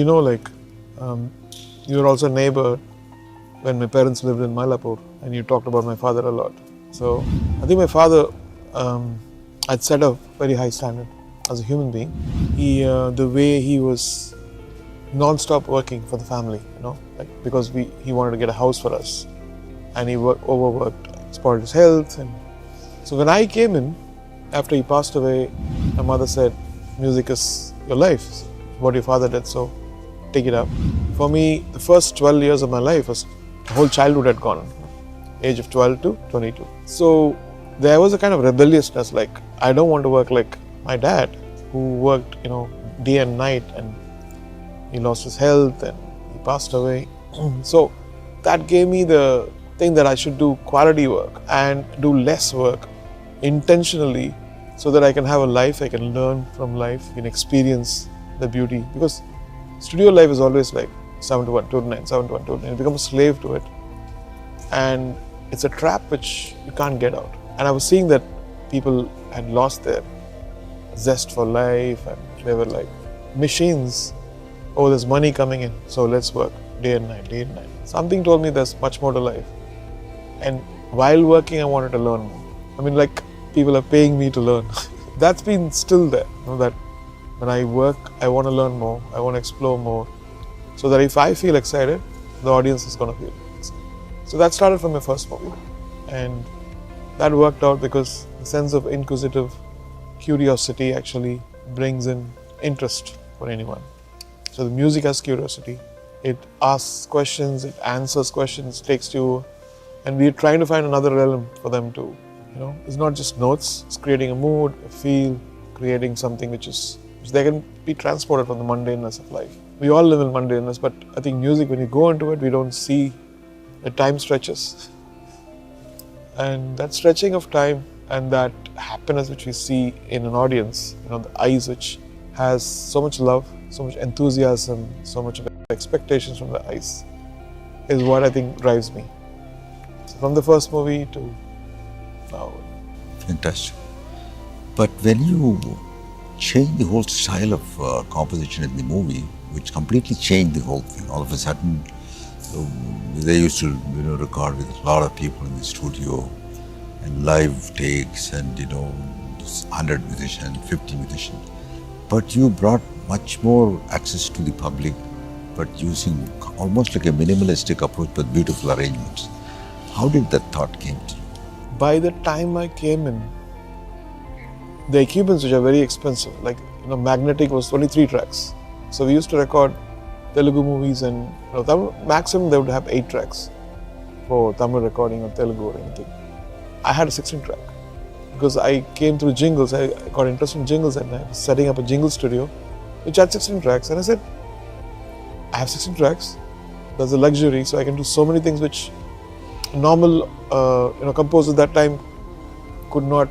Like you were also a neighbor when my parents lived in Mylapore, and you talked about my father a lot. So I think my father had set a very high standard as a human being. The way he was non-stop working for the family, like because he wanted to get a house for us, and he overworked, spoiled his health. And so when I came in, after he passed away, my mother said, music is your life, what your father did, so take it up. For me, the first 12 years of my life was, the whole childhood had gone, age of 12 to 22. So there was a kind of rebelliousness, like I don't want to work like my dad, who worked, day and night, and he lost his health and he passed away. So that gave me the thing that I should do quality work and do less work intentionally, so that I can have a life, I can learn from life, I can experience the beauty. Because studio life is always like 7 to 1, 2 to 9, 7 to 1, 2 to 9. You become a slave to it. And it's a trap which you can't get out. And I was seeing that people had lost their zest for life, and they were like machines. Oh, there's money coming in, so let's work day and night, day and night. Something told me there's much more to life. And while working, I wanted to learn more. I mean, like, people are paying me to learn. That's been still there, that when I work, I want to learn more, I want to explore more, so that if I feel excited, the audience is going to feel excited. So that started from my first movie, and that worked out because the sense of inquisitive curiosity actually brings in interest for anyone. So the music has curiosity, it asks questions, it answers questions, takes you, and we're trying to find another realm for them to, it's not just notes, it's creating a mood, a feel, creating something which they can be transported from the mundaneness of life. We all live in mundaneness, but I think music, when you go into it, we don't see the time stretches. And that stretching of time and that happiness which we see in an audience, the eyes which has so much love, so much enthusiasm, so much of expectations from the eyes, is what I think drives me. So from the first movie to now. Fantastic. But when you change the whole style of composition in the movie, which completely changed the whole thing, all of a sudden, they used to record with a lot of people in the studio, and live takes, and 100 musicians, 50 musicians. But you brought much more access to the public, but using almost like a minimalistic approach, but beautiful arrangements. How did that thought came to you? By the time I came in, the equipments which are very expensive, like magnetic was 23 tracks. So we used to record Telugu movies, and maximum they would have 8 tracks for Tamil recording or Telugu or anything. I had a 16 track because I came through jingles. I got interested in jingles, and I was setting up a jingle studio which had 16 tracks, and I said, I have 16 tracks, that's a luxury, so I can do so many things which normal composers that time could not.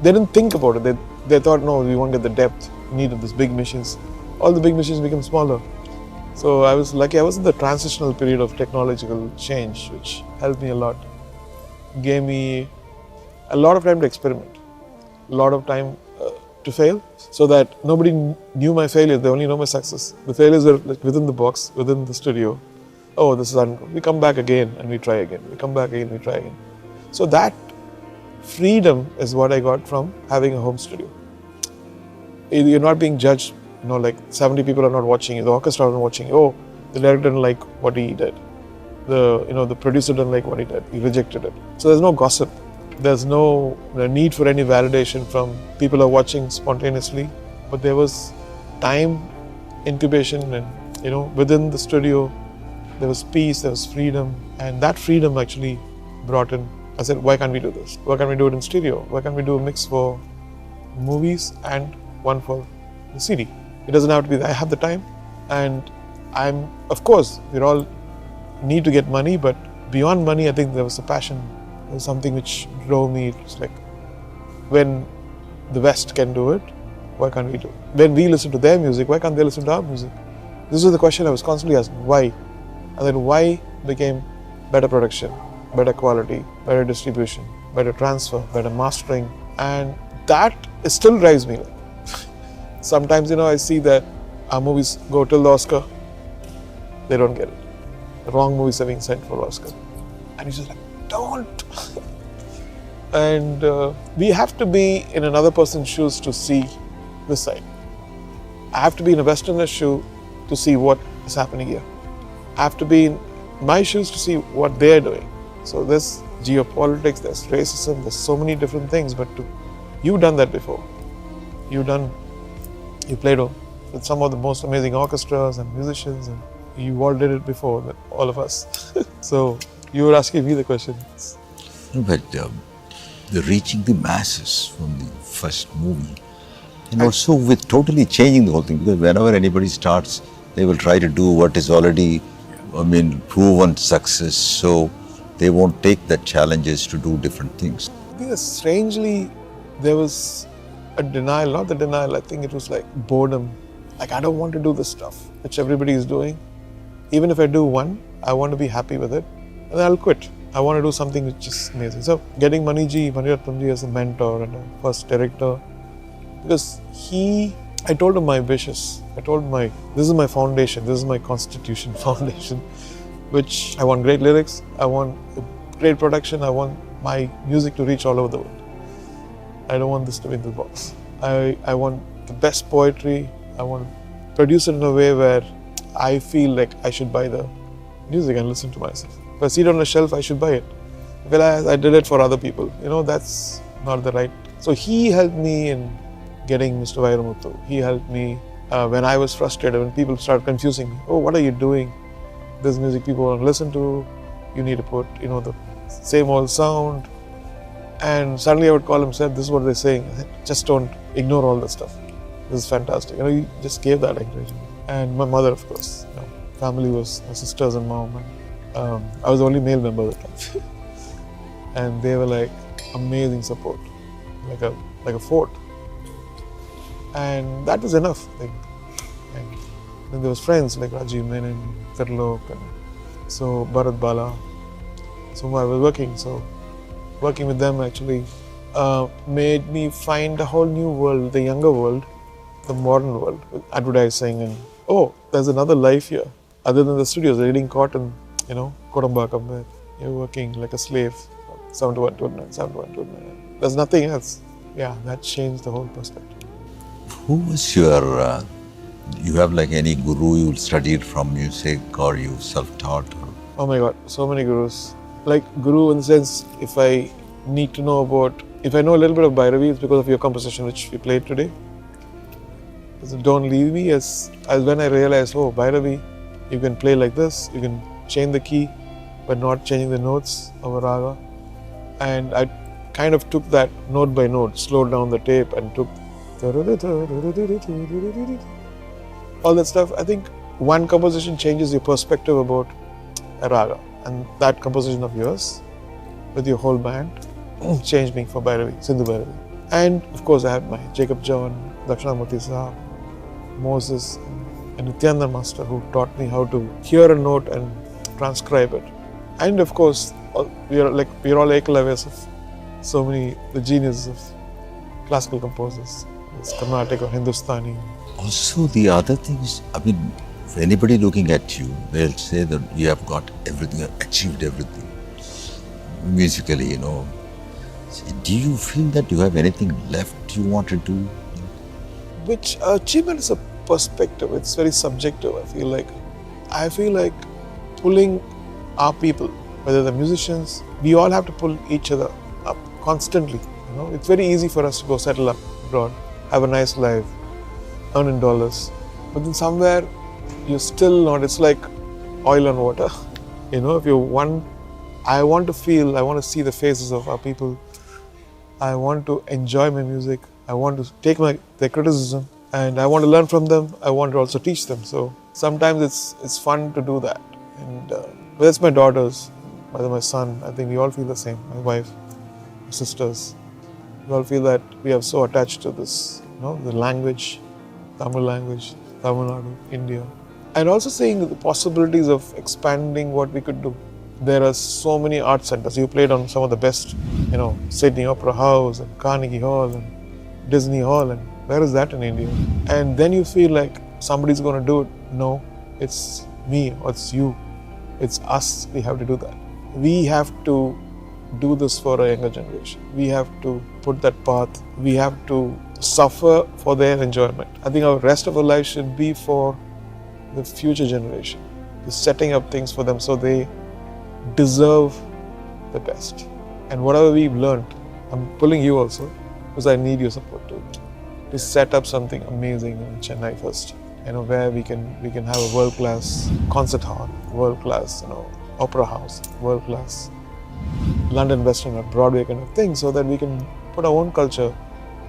They didn't think about it. They thought, no, we won't get the depth needed, these big machines. All the big machines become smaller. So I was lucky. I was in the transitional period of technological change, which helped me a lot. Gave me a lot of time to experiment, a lot of time to fail, so that nobody knew my failures, they only know my success. The failures were within the box, within the studio. Oh, this is ungood. We come back again and we try again. We come back again, we try again. So that freedom is what I got from having a home studio. You're not being judged, like 70 people are not watching you, the orchestra are not watching you. Oh, the director didn't like what he did. The producer didn't like what he did. He rejected it. So there's no gossip. There's no need for any validation from people who are watching spontaneously. But there was time, incubation, and within the studio, there was peace, there was freedom. And that freedom actually brought in, I said, why can't we do this? Why can't we do it in stereo? Why can't we do a mix for movies and one for the CD? It doesn't have to be, I have the time. And of course, we all need to get money, but beyond money, I think there was a passion. There was something which drove me. It's like, when the West can do it, why can't we do it? When we listen to their music, why can't they listen to our music? This was the question I was constantly asking, why? And then why became better production, better quality, better distribution, better transfer, better mastering. And that still drives me. Sometimes, I see that our movies go till the Oscar, they don't get it. The wrong movies are being sent for Oscar. And he's just like, don't. And we have to be in another person's shoes to see this side. I have to be in a Westerner's shoe to see what is happening here. I have to be in my shoes to see what they're doing. So there's geopolitics, there's racism, there's so many different things, but you've done that before. You played with some of the most amazing orchestras and musicians, and you all did it before, all of us. So you were asking me the questions. But the reaching the masses from the first movie, and also with totally changing the whole thing, because whenever anybody starts, they will try to do what is already, proven success, so they won't take that challenges to do different things. I think that strangely, there was a denial, not the denial, I think it was like boredom. Like, I don't want to do this stuff, which everybody is doing. Even if I do one, I want to be happy with it, and then I'll quit. I want to do something which is amazing. So, getting Maniratnamji as a mentor and a first director, because I told him my wishes. I told him this is my foundation, this is my constitution foundation, which I want great lyrics, I want great production, I want my music to reach all over the world. I don't want this to be in the box. I want the best poetry, I want to produce it in a way where I feel like I should buy the music and listen to myself. If I see it on a shelf, I should buy it. Well, I did it for other people. That's not the right. So he helped me in getting Mr. Vairamuthu. He helped me when I was frustrated, when people started confusing me. Oh, what are you doing? This music people want to listen to. You need to put, the same old sound. And suddenly I would call him and say, this is what they're saying. I said, just don't ignore all that stuff. This is fantastic. He just gave that encouragement. And my mother, of course. Family was my sisters and mom. And, I was the only male member at the time. And they were like amazing support, like a fort. And that was enough. And then there was friends like Rajiv Menon, Terlok, and so Bharat Bala. So I was working with them actually made me find a whole new world, the younger world, the modern world, with advertising and there's another life here. Other than the studios, reading cotton, Kodambakam, where you're working like a slave, 7 to 1 to 9, 7 to 1 to 9. There's nothing else. Yeah, that changed the whole perspective. Who was your, you have like any guru you studied from music or you self-taught? Oh my God, so many gurus. Like guru in the sense, if I need to know if I know a little bit of Bhairavi, it's because of your composition which we played today. So don't leave me as when I realized, Bhairavi, you can play like this, you can change the key, but not changing the notes of a raga. And I kind of took that note by note, slowed down the tape and took all that stuff. I think one composition changes your perspective about a raga. And that composition of yours with your whole band changed me for Bhairavi, Sindhu Bhairavi. And of course I had my Jacob John, Dakshinamurthy Sahab, Moses, and Nityananda Master who taught me how to hear a note and transcribe it. And of course, we're all ekalavas of so many, the geniuses of classical composers. It's Carnatic or Hindustani. Also the other thing is, for anybody looking at you, they'll say that you have got everything, achieved everything musically, Do you feel that you have anything left you want to do? Which achievement is a perspective, it's very subjective, I feel like pulling our people, whether the musicians, we all have to pull each other up constantly. It's very easy for us to go settle up abroad, have a nice life, earn in dollars, but then somewhere you're still not, it's like oil and water. If I want to see the faces of our people. I want to enjoy my music. I want to take their criticism and I want to learn from them. I want to also teach them. So sometimes it's fun to do that. And whether it's my daughters, whether my son, I think we all feel the same. My wife, my sisters, we all feel that we are so attached to this, the language, Tamil language, Tamil Nadu, India. And also seeing the possibilities of expanding what we could do. There are so many art centers. You played on some of the best, Sydney Opera House and Carnegie Hall and Disney Hall, and where is that in India? And then you feel like somebody's going to do it. No, it's me or it's you. It's us. We have to do that. We have to do this for a younger generation. We have to put that path. We have to suffer for their enjoyment. I think our rest of our life should be for the future generation. Setting up things for them so they deserve the best. And whatever we've learned, I'm pulling you also because I need your support too. To set up something amazing in Chennai first. Where we can have a world-class concert hall, world-class, opera house, world-class London West End or Broadway kind of thing, so that we can put our own culture.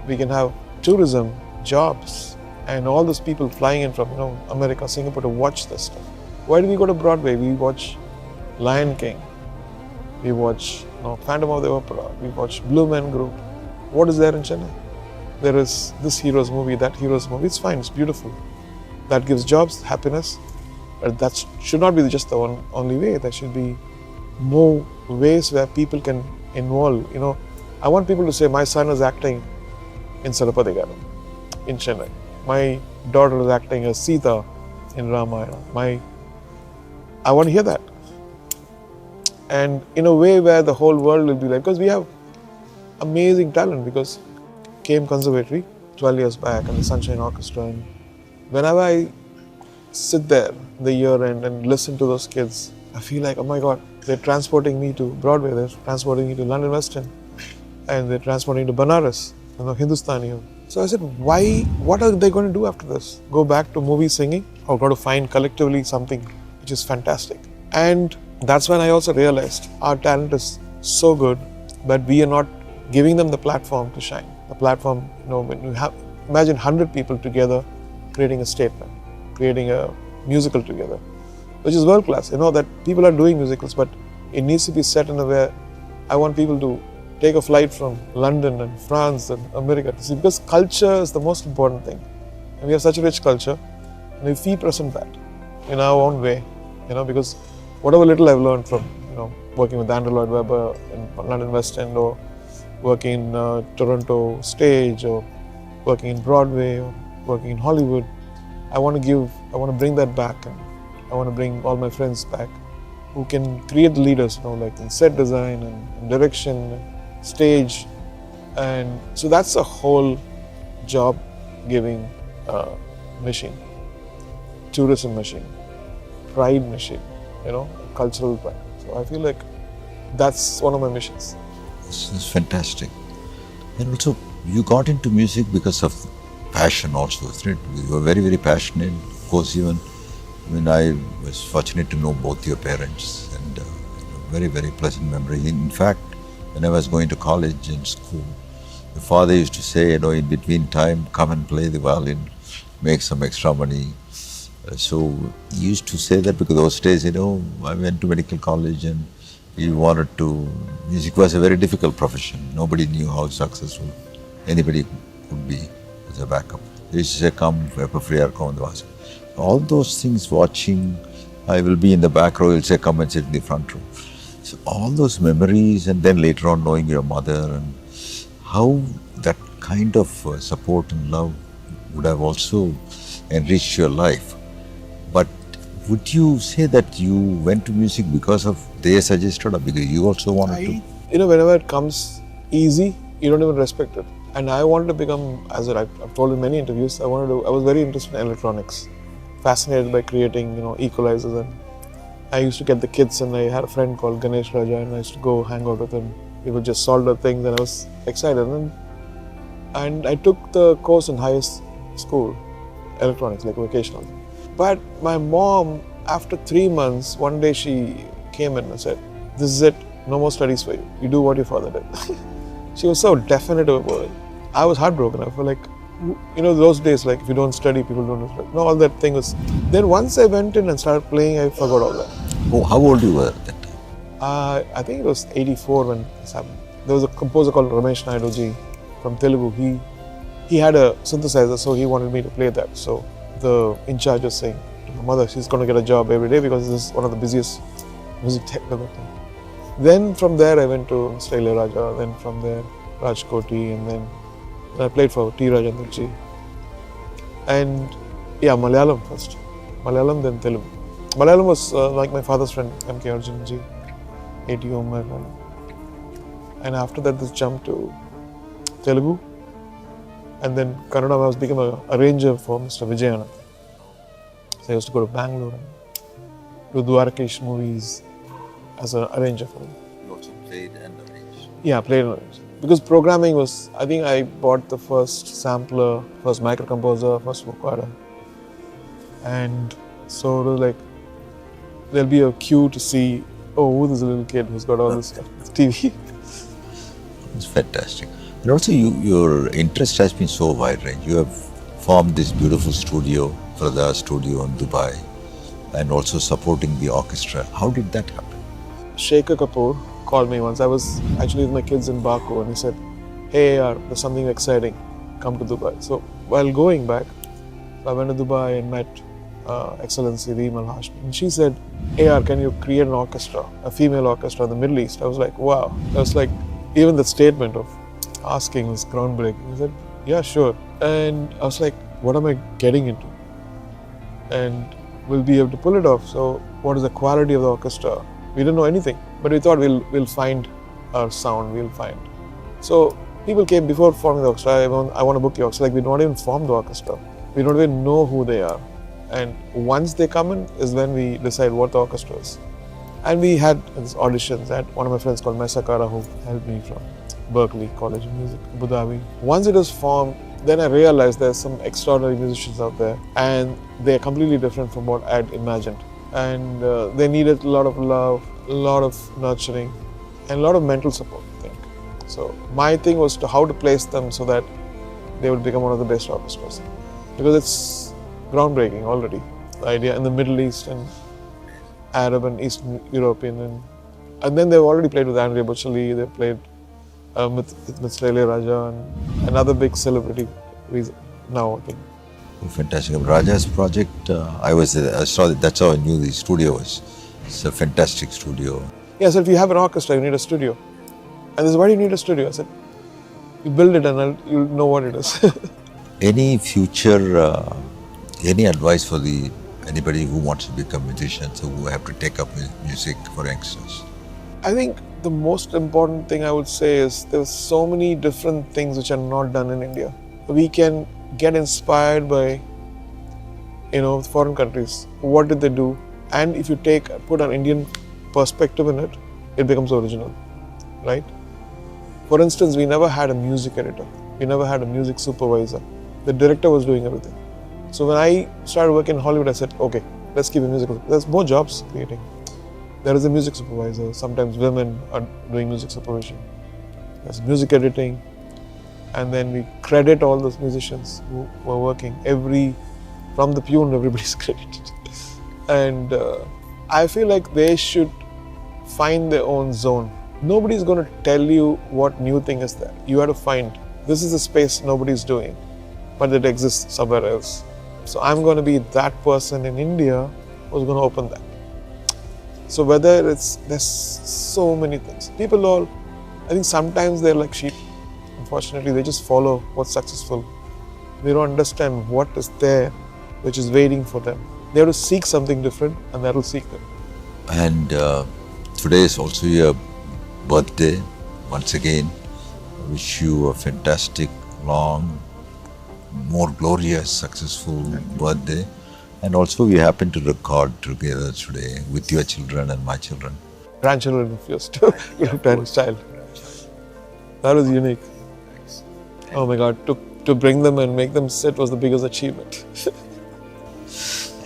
We can have tourism, jobs, and all those people flying in from America, Singapore to watch this stuff. Why do we go to Broadway? We watch Lion King, we watch Phantom of the Opera, we watch Blue Man Group. What is there in Chennai? There is this hero's movie, that hero's movie. It's fine, it's beautiful. That gives jobs, happiness, but that should not be just the only way. There should be more ways where people can involve. I want people to say, my son is acting in Sarapati Garam in Chennai. My daughter is acting as Sita in Ramayana. I want to hear that. And in a way where the whole world will be like, because we have amazing talent, because came Conservatory 12 years back and the Sunshine Orchestra. And whenever I sit there the year end and listen to those kids, I feel like, oh my God, they're transporting me to Broadway, they're transporting me to London West End, and they're transporting me to Banaras, Hindustani. So I said, what are they going to do after this? Go back to movie singing or got to find collectively something which is fantastic? And that's when I also realized our talent is so good, but we are not giving them the platform to shine. The platform, when you have, imagine 100 people together creating a statement, creating a musical together, which is world class. That people are doing musicals, but it needs to be set in a way. I want people to take a flight from London and France and America to see, because culture is the most important thing. And we have such a rich culture, and if we present that in our own way, because whatever little I've learned from, working with Andrew Lloyd Webber in London West End, or working in Toronto stage, or working in Broadway, or working in Hollywood, I want to bring that back, and I want to bring all my friends back who can create the leaders, like in set design and direction, and stage. And so that's a whole job giving machine, tourism machine, pride machine, cultural pride. So I feel like that's one of my missions. This is fantastic. And also, you got into music because of passion also, isn't it? You were very, very passionate. Of course, I was fortunate to know both your parents, and very, very pleasant memory. In fact, when I was going to college and school, the father used to say, in between time, come and play the violin, make some extra money. So he used to say that because those days, I went to medical college and music was a very difficult profession. Nobody knew how successful anybody could be as a backup. They used to say, come, come. All those things, watching, I will be in the back row, he'll say, come and sit in the front row. So all those memories, and then later on knowing your mother, and how that kind of support and love would have also enriched your life. But would you say that you went to music because of they suggested, or because you also wanted to? Whenever it comes easy, you don't even respect it. And I wanted to become, as I've told in many interviews, I was very interested in electronics, fascinated by creating, equalizers. And I used to get the kits, and I had a friend called Ganesh Raja, and I used to go hang out with him. We would just solder things, and I was excited. And I took the course in highest school, electronics, like vocational. But my mom, after 3 months, one day she came in and said, this is it, no more studies for you. You do what your father did. She was so definitive about it. I was heartbroken. I felt like, those days, like if you don't study, people don't study. All that thing was. Then once I went in and started playing, I forgot all that. Oh, how old you were at that time? I think it was 84 when this happened. There was a composer called Ramesh Naidu ji from Telugu. He had a synthesizer, so he wanted me to play that. So the in charge was saying to my mother, she's going to get a job every day because this is one of the busiest music tech at that time. Then from there I went to Mr. Raja, then from there Rajkoti, and then I played for T. Rajendra ji. And Malayalam first. Malayalam, then Telugu. Malayalam was like my father's friend, M.K. Arjunji, ATO, my friend. And after that, this jump to Telugu. And then Kannada, I was become a arranger for Mr. Vijayana. So I used to go to Bangalore and do Dwarkesh movies as an arranger for him. You also played and arranged. Yeah, played and arranged. Because programming was, I think I bought the first sampler, first microcomposer, first vocoder. And so it was like, there'll be a queue to see, oh, who this little kid who's got all this stuff, TV. It's fantastic. And also your interest has been so wide range. You have formed this beautiful studio, Firdaus studio in Dubai, and also supporting the orchestra. How did that happen? Shekhar Kapoor called me once. I was actually with my kids in Baku and he said, hey AR, there's something exciting, come to Dubai. So while going back, I went to Dubai and met Excellency Reem Al Hashmi. And she said, AR, can you create an orchestra, a female orchestra in the Middle East? I was like, wow. I was like, even the statement of asking was groundbreaking. He said, yeah, sure. And I was like, what am I getting into? And we'll be able to pull it off. So what is the quality of the orchestra? We didn't know anything, but we thought we'll find our sound, we'll find. So people came before forming the orchestra, I want to book your orchestra. Like we don't even form the orchestra. We don't even know who they are. And once they come in is when we decide what the orchestra is. And we had these auditions at one of my friends called Mesakara who helped me from Berkeley College of Music, Abu Dhabi. Once it was formed, then I realized there's some extraordinary musicians out there and they're completely different from what I'd imagined. And they needed a lot of love, a lot of nurturing and a lot of mental support, I think. So my thing was how to place them so that they would become one of the best orchestras. Because it's groundbreaking already, the idea in the Middle East and Arab and Eastern European. And then they've already played with Andrea Bocelli, they've played with Mr. Raja and another big celebrity now, I think. Oh, fantastic. Raja's project, I saw that, that's how I knew the studio was. It's a fantastic studio. Yeah, so if you have an orchestra, you need a studio. And this is why do you need a studio? I said, you build it and you'll know what it is. Any future, any advice for anybody who wants to become musicians, who have to take up music for youngsters? I think the most important thing I would say is there's so many different things which are not done in India. We can get inspired by, foreign countries. What did they do? And if you put an Indian perspective in it, it becomes original, right? For instance, we never had a music editor. We never had a music supervisor. The director was doing everything. So when I started working in Hollywood, I said, okay, let's keep a music. There's more jobs creating. There is a music supervisor. Sometimes women are doing music supervision. There's music editing. And then we credit all those musicians who were working. From the tune, everybody's credited. And I feel like they should find their own zone. Nobody's going to tell you what new thing is there. You have to find, this is a space nobody's doing, but it exists somewhere else. So I'm going to be that person in India who's going to open that. So there's so many things. People I think sometimes they're like sheep. Unfortunately, they just follow what's successful. They don't understand what is there, which is waiting for them. They have to seek something different and that will seek them. And today is also your birthday. Once again, I wish you a fantastic, long, more glorious, successful birthday. And also we happen to record together today with your children and my children. Grandchildren refused to look at his child. That was unique. Oh my God, to bring them and make them sit was the biggest achievement.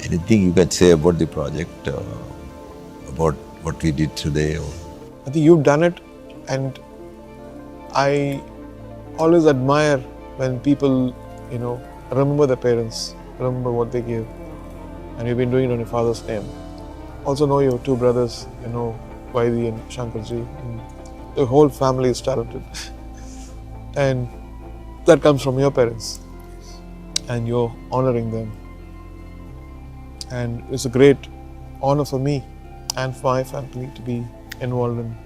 Anything you can say about the project, about what we did today? I think you've done it, and I always admire when people, remember their parents, remember what they gave. And you've been doing it on your father's name. Also know your two brothers, Vaidi and Shankarji. And the whole family is talented. And that comes from your parents. And you're honoring them. And it's a great honor for me and for my family to be involved in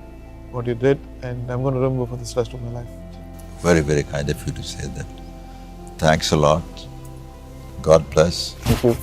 what you did. And I'm going to remember for the rest of my life. Very, very kind of you to say that. Thanks a lot. God bless. Thank you.